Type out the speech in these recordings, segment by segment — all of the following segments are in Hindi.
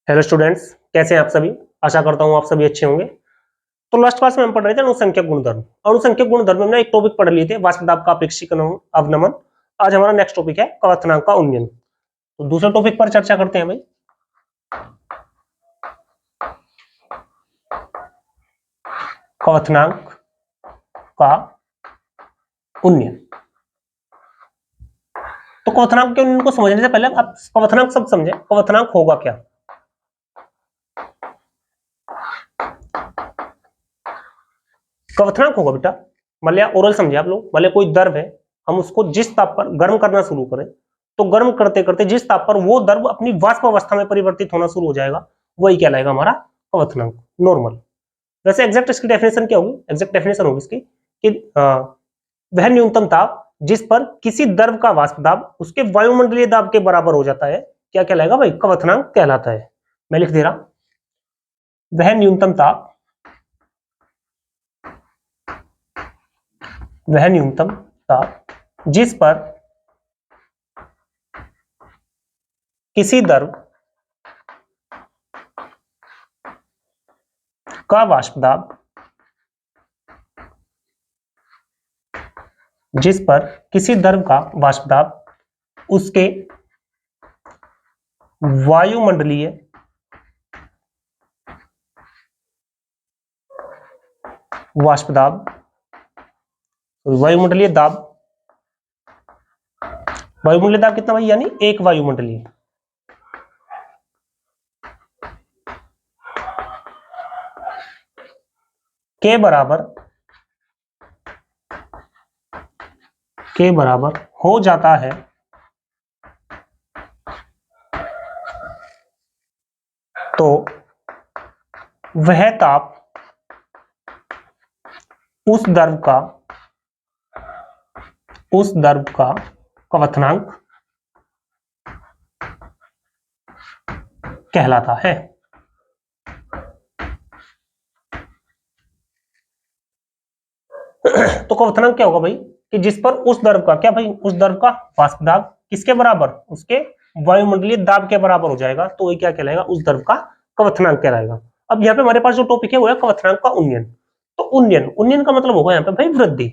हेलो स्टूडेंट्स, कैसे हैं आप सभी। आशा करता हूं आप सभी अच्छे होंगे। तो लास्ट क्लास में हम पढ़ रहे थे अणुसंख्यक गुणधर्म। अणुसंख्यक गुणधर्म में हमने एक टॉपिक पढ़ लिए थे, वाष्प दाब का अपेक्षिक अवनमन। आज हमारा नेक्स्ट टॉपिक है क्वथनांक का उन्नयन। तो दूसरे टॉपिक पर चर्चा करते हैं भाई। क्वथनांक का उन्नयन। तो क्वथनांक के उन्नयन को समझने से पहले आप क्वथनांक सब समझे। क्वथनांक होगा क्या? क्वथनांक होगा बेटा, मान लिया ओरल समझे आप लोग, मान लिया कोई द्रव है, हम उसको जिस ताप पर गर्म करना शुरू करें तो गर्म करते करते जिस ताप पर वो द्रव अपनी वाष्प अवस्था में परिवर्तित होना शुरू हो जाएगा, वही कहलाएगा हमारा क्वथनांक, नॉर्मल। वैसे एग्जैक्ट इसकी डेफिनेशन क्या होगी? एग्जैक्ट डेफिनेशन होगी इसकी कि वह न्यूनतम ताप जिस पर किसी द्रव का वाष्प दाब उसके वायुमंडलीय दाब के बराबर हो जाता है, क्या कहलाएगा भाई? क्वथनांक कहलाता है। मैं लिख दे रहा, वह न्यूनतम ताप, वह न्यूनतम ताप जिस पर किसी द्रव का वाष्प दाब, जिस पर किसी द्रव का वाष्प दाब उसके वायुमंडलीय वाष्प दाब, वायुमंडलीय दाब, वायुमंडलीय दाब कितना भाई? यानी एक वायुमंडलीय के बराबर हो जाता है, तो वह ताप उस द्रव का क्वथनांक कहलाता है। तो क्वथनांक क्या होगा भाई? कि जिस पर उस द्रव का, क्या भाई? उस द्रव का वाष्प दाब किसके बराबर? उसके वायुमंडलीय दाब के बराबर हो जाएगा, तो वही क्या कहलाएगा? उस द्रव का क्वथनांक कहलाएगा। अब यहाँ पे हमारे पास जो टॉपिक है वो है क्वथनांक का उन्नयन। तो उन्नयन का मतलब होगा यहाँ पे भाई वृद्धि,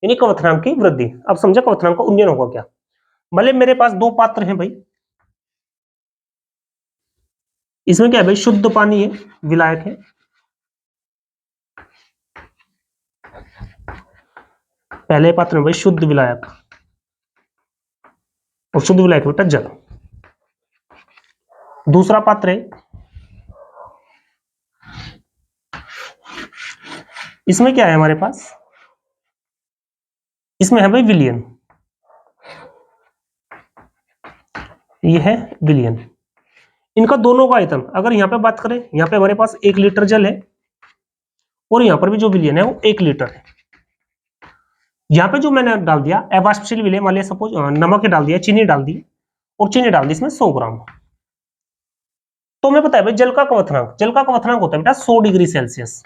यानी क्वथनांक की वृद्धि। अब समझे क्वथनांक का उन्नयन होगा क्या? मतलब मेरे पास दो पात्र हैं भाई, इसमें क्या है भाई? शुद्ध पानी है, विलायक है। पहले पात्र में भाई शुद्ध विलायक, और शुद्ध विलायक बेटा जल। दूसरा पात्र है, इसमें क्या है हमारे पास? इसमें है भाई विलयन, ये है विलयन। इनका दोनों का आयतन अगर यहां पे बात करें, यहां पे हमारे पास 1 लीटर जल है, और यहां पर भी जो विलयन है वो 1 लीटर है। यहां पे जो मैंने डाल दिया अवाष्पशील विलयन, मान लिया सपोज नमक डाल दिया, चीनी डाल दी, और चीनी डाल दी इसमें 100 ग्राम। तो हमें पता है भाई जल का क्वथनांक होता है बेटा 100 डिग्री सेल्सियस,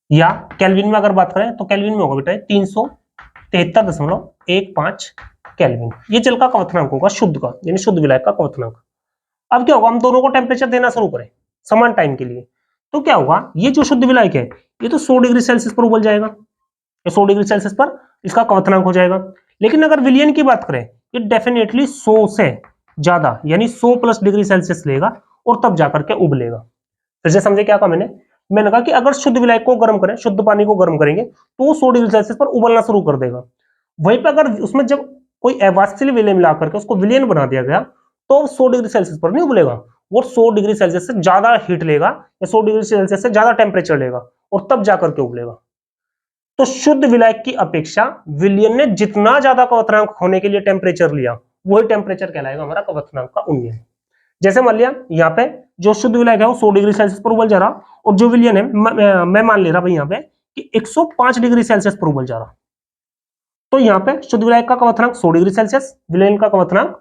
या केल्विन में अगर बात करें तो केल्विन में होगा बेटा 373.15 केल्विन। ये जल का क्वथनांक होगा शुद्ध का, यानी शुद्ध विलायक का क्वथनांक। अब क्या होगा? हम दोनों को टेम्परेचर देना शुरू करें समान टाइम के लिए, तो क्या होगा? ये जो शुद्ध विलायक है ये तो 100 डिग्री सेल्सियस पर उबल जाएगा, ये 100 डिग्री सेल्सियस पर इसका क्वथनांक हो जाएगा। लेकिन अगर विलयन की बात करें, ये डेफिनेटली 100 से ज्यादा, यानी 100 प्लस डिग्री सेल्सियस लेगा, और तब जाकर के उबलेगा। फिर से समझे क्या कहा मैंने कहा कि अगर शुद्ध विलायक को गर्म करें, शुद्ध पानी को गर्म करेंगे, तो वो 100 डिग्री सेल्सियस पर उबलना शुरू कर देगा। वहीं पर अगर उसमें जब कोई अवाष्पशील विलयन मिला करके उसको विलयन बना दिया गया, तो 100 डिग्री सेल्सियस पर नहीं उबलेगा, वो 100 डिग्री सेल्सियस से ज्यादा हीट लेगा, या 100 डिग्री सेल्सियस से ज्यादा टेम्परेचर लेगा, और तब जाकर के उबलेगा। तो शुद्ध विलायक की अपेक्षा विलयन ने जितना ज्यादा क्वथनांक होने के लिए टेम्परेचर लिया, वही टेम्परेचर कहलाएगा हमारा क्वथनांक का उन्नयन। जैसे मान लिया यहाँ पे जो शुद्ध विलायक है वो 100 डिग्री सेल्सियस पर उबल जा रहा, और जो विलयन है मैं मान ले रहा भाई यहाँ पे कि 105 डिग्री सेल्सियस पर उबल जा रहा। तो यहाँ पे शुद्ध विलायक का क्वथनांक 100 डिग्री सेल्सियस, विलयन का क्वथनांक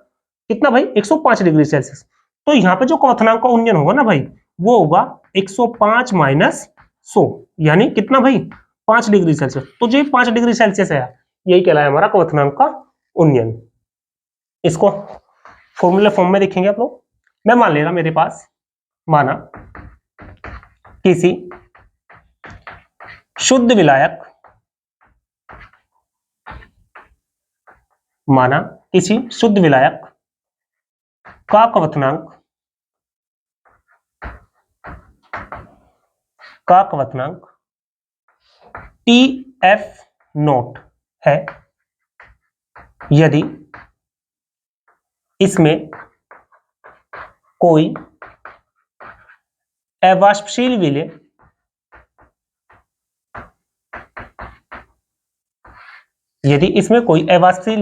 कितना भाई? 105 डिग्री सेल्सियस। तो यहाँ पे जो क्वथनांक का उन्नयन होगा ना भाई, वो होगा 105 माइनस 100, यानी कितना भाई? 5 डिग्री सेल्सियस। तो जो 5 डिग्री सेल्सियस है, यही कहलाया हमारा क्वथनांक का उन्नयन। इसको फॉर्मूले फॉर्म में देखेंगे आप लोग। मैं मान ले रहा मेरे पास माना किसी शुद्ध विलायक, माना किसी शुद्ध विलायक का क्वथनांक TF नोट है यदि इसमें कोई अवाष्पशील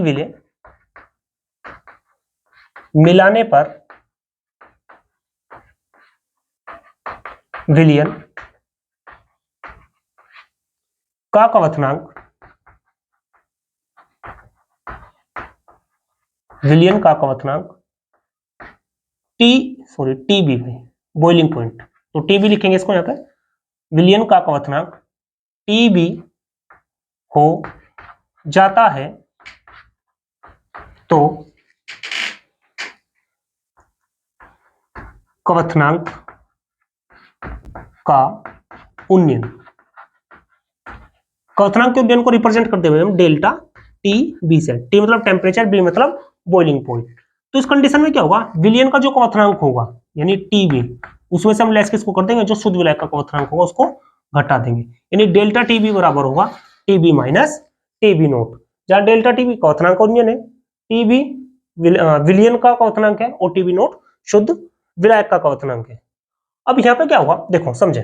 विलेय मिलाने पर विलयन का क्वथनांक TB भाई, बॉइलिंग पॉइंट, तो TB लिखेंगे इसको यहां पे, विलयन का क्वथनांक TB हो जाता है तो क्वथनांक का उन्नयन, क्वथनांक के उन्नयन को रिप्रेजेंट करते हुए हम डेल्टा TB से, T मतलब टेम्परेचर, B मतलब बॉइलिंग पॉइंट, तो इस कंडीशन में क्या होगा, विलयन का जो क्वथनांक होगा यानी TB, उसमें से हम लेस किसको कर देंगे, जो शुद्ध विलायक का क्वथनांक होगा उसको घटा देंगे, यानी डेल्टा TB बराबर होगा TB माइनस TB नोट, जहां डेल्टा TB क्वथनांक का उन्नयन है, TB विलयन का क्वथनांक है और TB नोट शुद्ध विलायक का क्वथनांक है। अब यहाँ पे क्या होगा, देखो समझे,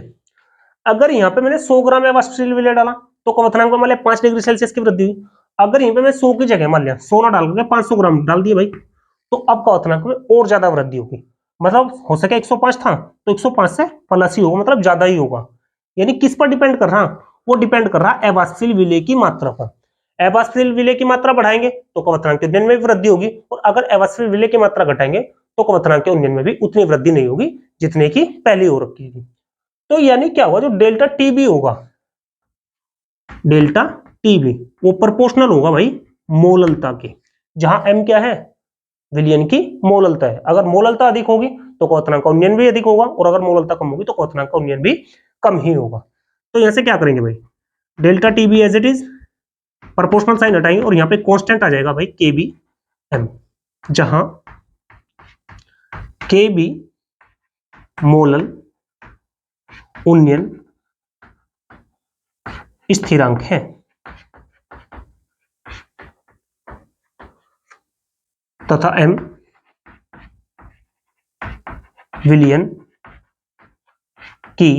अगर यहाँ पे मैंने 100 ग्राम अवाष्पशील विलेय डाला तो क्वथनांक में मान लिया 5 डिग्री सेल्सियस की वृद्धि हुई। अगर यहाँ पे मैं 100 की जगह मान लिया 100 ना डाल करके 500 ग्राम डाल दिए भाई, तो अब क्वथनांक में और ज्यादा वृद्धि होगी, मतलब हो सके 105 था तो 105 से प्लस ही होगा, मतलब ज्यादा ही होगा। यानी किस पर डिपेंड कर रहा, वो डिपेंड कर रहा है अवाष्पशील विलेय की मात्रा पर। अवाष्पशील विलेय की मात्रा बढ़ाएंगे तो क्वथनांक के उन्नयन में भी वृद्धि होगी, और अगर अवाष्पशील विलेय की मात्रा घटाएंगे तो क्वथनांक के उन्नयन में भी उतनी वृद्धि नहीं होगी जितने की पहले हो रखी थी। तो यानी क्या होगा, जो डेल्टा TB होगा, डेल्टा TB वो प्रोपोर्शनल होगा भाई मोललता के, जहां M क्या है, विलयन की मोललता है। अगर मोललता अधिक होगी तो क्वथनांक का उन्नयन भी अधिक होगा, और अगर मोललता कम होगी तो क्वथनांक का उन्नयन भी कम ही होगा। तो यहां से क्या करेंगे भाई, delta TB as it is, proportional sign हटाएंगे और यहाँ पे कांस्टेंट आ जाएगा भाई KBM, जहां KB मोलल उन्नयन स्थिरांक है तथा M विलयन की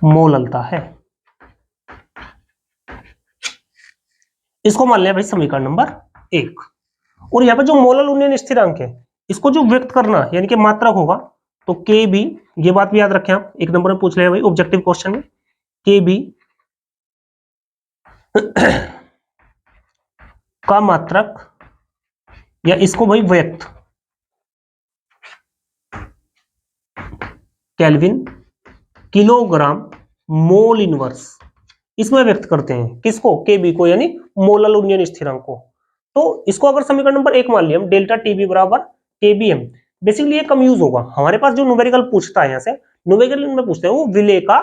मोललता है। इसको मान लिया भाई समीकरण नंबर 1। और यहाँ पे जो मोलल उन्नयन स्थिरांक है, इसको जो व्यक्त करना यानी कि मात्रक होगा, तो KB, ये बात भी याद रखें आप, एक नंबर में पूछ लिया भाई ऑब्जेक्टिव क्वेश्चन में, KB का मात्रक, या इसको भाई व्यक्त केल्विन किलोग्राम मोल इनवर्स, इसमें व्यक्त करते हैं किसको, KB को, यानी मोलल उन्नयन स्थिरांक को। तो इसको अगर समीकरण नंबर 1 मान लिया हम, डेल्टा TB बराबर KBM, बेसिकली ये कम यूज होगा हमारे पास, जो न्यूमेरिकल पूछता है यहाँ से, न्यूमेरिकल में पूछते हैं वो विलेय का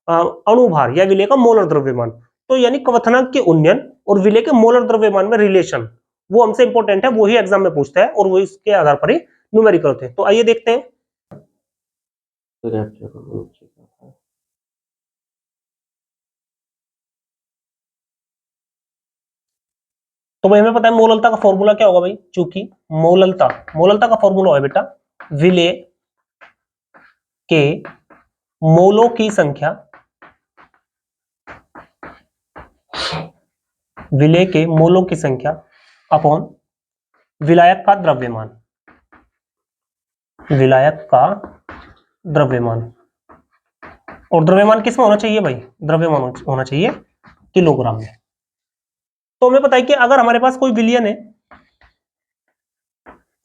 अणुभार या विलेय का मोलर द्रव्यमान, तो यानी क्वथनांक के उन्नयन और विलेय के मोलर द्रव्यमान में रिलेशन, वो हमसे इंपॉर्टेंट है, वो ही एग्जाम में पूछता है और वो इसके आधार पर ही न्यूमेरिकल होते हैं। तो आइए देखते हैं। तो भाई हमें पता है मोललता का फॉर्मूला क्या होगा भाई, चूंकि मोललता का फॉर्मूला है बेटा विलेय के मोलों की संख्या, विलेय के मोलों की संख्या अपॉन विलायक का द्रव्यमान, विलायक का द्रव्यमान, और द्रव्यमान किसमें होना चाहिए भाई, द्रव्यमान होना चाहिए किलोग्राम में। तो हमें पता है कि अगर हमारे पास कोई विलयन है,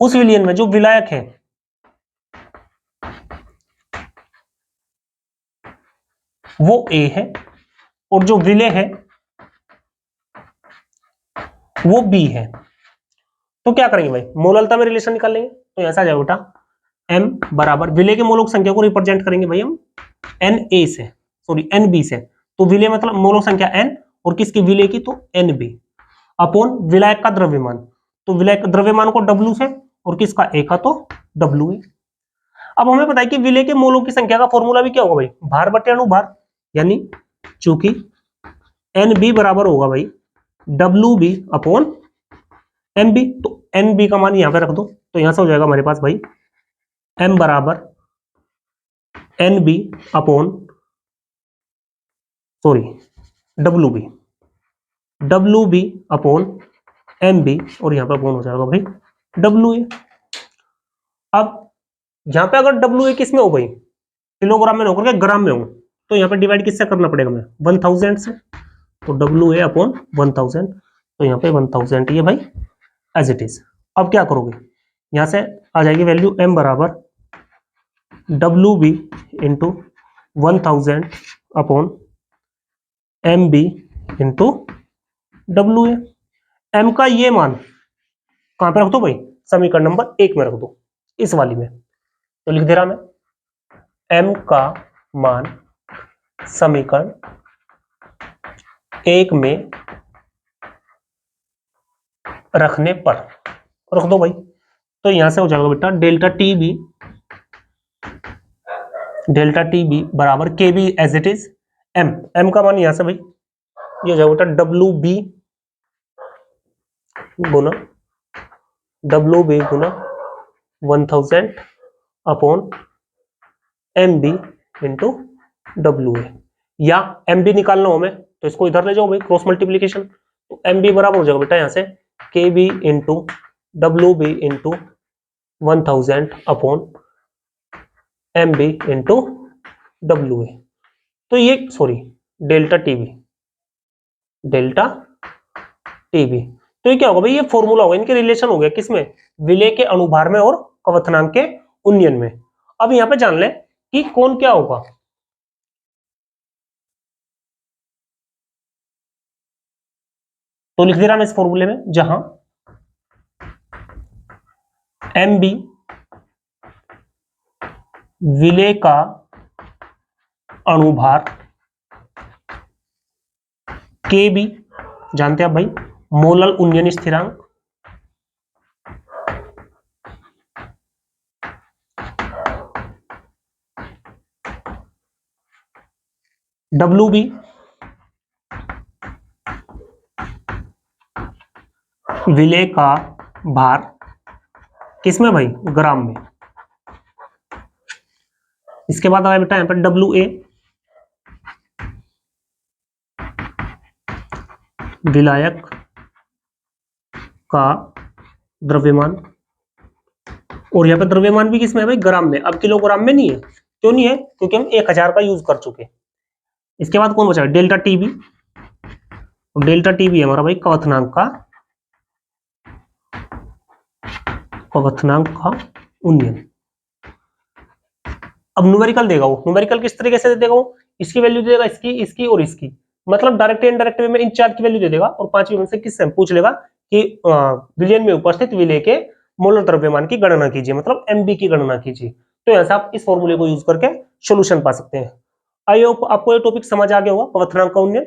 उस विलयन में जो विलायक है वो A है और जो विलेय है वो B है, तो क्या करेंगे भाई, मोललता में रिलेशन निकाल लेंगे। तो ऐसा जाए बेटा m बराबर विलय के मोलक संख्या को रिप्रेजेंट करेंगे भाई हम Na से, सॉरी Nb से। तो विलय मतलब मोलक संख्या n और किसकी विलय की, तो Nb अपॉन विलायक का द्रव्यमान। तो विलायक द्रव्यमान को W से और किसका A का तो W है। अब हमें पता है कि विलय के मोलों की संख्या का फॉर्मूला भी क्या होगा भाई, भार बटे अनुभार, यानी चूंकि Nb बराबर होगा भाई WB अपॉन MB। तो NB का मान यहां पे रख दो, तो यहां से हो जाएगा हमारे पास भाई M बराबर NB upon sorry WB upon MB और यहां पे अपॉन हो जाएगा भाई WA। अब यहां पे अगर WA किस में हो भाई, किलोग्राम में होकर के ग्राम में हो, तो यहाँ पे डिवाइड किससे करना पड़ेगा हमें, 1000 से। तो WA अपॉन 1000, तो यहाँ पे 1000 ये भाई एज इट इज। अब क्या करोगे, यहां से आ जाएगी वैल्यू M बराबर WB into 1000 upon MB into WA। M का ये मान कहां पे रख दो भाई, समीकरण नंबर 1 में रख दो, इस वाली में। तो लिख दे रहा मैं M का मान समीकरण 1 में रखने पर रख दो भाई। तो यहां से हो जाएगा बेटा डेल्टा टीबी बराबर K B as it is M का मान यहां से भाई ये हो जाएगा बेटा WB गुना 1000 अपॉन MB इंटू WA। या MB निकालना हो हमें तो इसको इधर ले जाओ भाई, क्रॉस मल्टीप्लीकेशन। तो MB बराबर हो जाएगा बेटा यहां से KB into WB into 1000 upon MB into WA। तो ये सॉरी डेल्टा टीबी तो ये क्या होगा भाई, ये फॉर्मूला होगा, इनके रिलेशन हो गया किसमें, विलय के अनुभार में और कवथनांक के उन्नयन में। अब यहां पे जान ले कि कौन क्या होगा। तो लिख दे रहा मैं इस फॉर्मूले में, जहां MB विलय का अनुभार, KB जानते हैं आप भाई मोलल उन्नयन स्थिरांक, WB विलय का भार किसमें भाई, ग्राम में। इसके बाद आया बेटा यहां पर WA विलायक का द्रव्यमान, और यहाँ पे द्रव्यमान भी किसमें है भाई, ग्राम में। अब किलोग्राम में नहीं है, क्यों नहीं है, क्योंकि हम 1000 का यूज कर चुके। इसके बाद कौन बचा है, डेल्टा टीबी है हमारा भाई कवथनांक का उन्नयन। अब न्यूमेरिकल देगा वो, न्यूमेरिकल किस तरीके से देगा वो, इसकी वैल्यू देगा, इसकी और इसकी, मतलब डायरेक्ट इनडायरेक्ट वे में इन चार की वैल्यू दे देगा, और पांचवी में से किससे पूछ लेगा कि विलयन में उपस्थित विलय के मोलर द्रव्यमान की गणना कीजिए, मतलब MB की गणना कीजिए। तो ऐसा आप इस फॉर्मूले को यूज करके सोल्यूशन पा सकते हैं। आई होप आपको ये टॉपिक समझ आ गया होगा, कवथनांक का उन्नयन।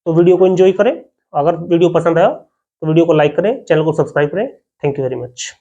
तो वीडियो को एंजॉय करें, अगर वीडियो पसंद आया तो वीडियो को लाइक करें, चैनल को सब्सक्राइब करें। Thank you very much.